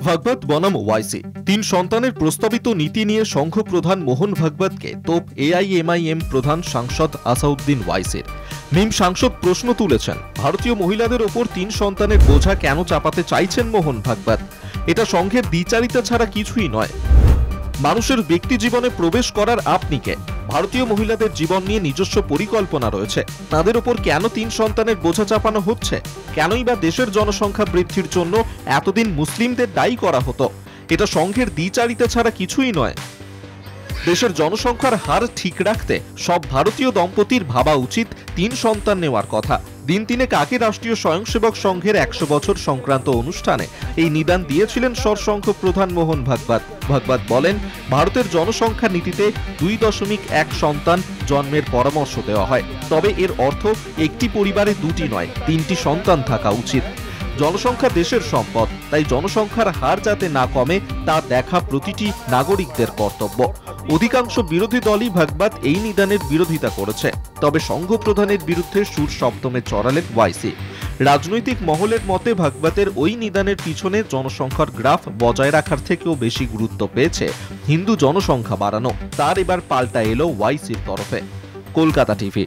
ভাগবত বনাম ওয়াইসি। 3 সন্তানের প্রস্তাবিত নীতি নিয়ে সংঘ প্রধান মোহন ভাগবতকে তোপ এআইএমআইএম প্রধান সাংসদ আসাউদ্দিন ওয়াইসির। মিম সাংসদ প্রশ্ন তুলেছেন, ভারতীয় মহিলাদের ওপর 3 সন্তানের বোঝা কেন চাপাতে চাইছেন মোহন ভাগবত? এটা সংঘের দ্বিচারিতা ছাড়া কিছুই নয়। মানুষের ব্যক্তি জীবনে প্রবেশ করার আপনি কে? ভারতীয় মহিলাদের জীবন নিয়ে নিজস্ব পরিকল্পনা রয়েছে, তাদের উপর কেন 3 সন্তানের বোঝা চাপানো হচ্ছে? কেনই বা দেশের জনসংখ্যা বৃদ্ধির জন্য এতদিন মুসলিমদের দায়ী করা হতো? এটা সংঘের দ্বিচারিতা ছাড়া কিছুই নয়। দেশের জনসংখ্যার হার ঠিক রাখতে সব ভারতীয় দম্পতির ভাবা উচিত 3 সন্তান নেওয়ার কথা। দিন তিনেক আগে রাষ্ট্রীয় স্বয়ংসেবক সংঘের 100 বছর সংক্রান্ত অনুষ্ঠানে এই নিদান দিয়েছিলেন সরসংঘ প্রধান মোহন ভাগবত। ভাগবত বলেন, ভারতের জনসংখ্যা নীতিতে 2.1 সন্তান জন্মের পরামর্শ দেওয়া হয়, তবে এর অর্থ একটি পরিবারে 2টি নয় 3টি সন্তান থাকা উচিত। জনসংখ্যা দেশের সম্পদ, তাই জনসংখ্যার হার যাতে না কমে তা দেখা প্রতিটি নাগরিকদের কর্তব্য। অধিকাংশ বিরোধী দলই ভাগবত এই নিদানের বিরোধিতা করেছে, তবে সংঘ প্রধানের বিরুদ্ধে সুর সপ্তমে চড়ালেন ওয়াইসি। রাজনৈতিক মহলের মতে ভাগবতের ওই নিদানের পিছনে জনসংখ্যার গ্রাফ বজায় রাখার থেকেও বেশি গুরুত্ব পেয়েছে হিন্দু জনসংখ্যা বাড়ানো। তার এবার পাল্টা এলো ওয়াইসির তরফে। কলকাতা টিভি।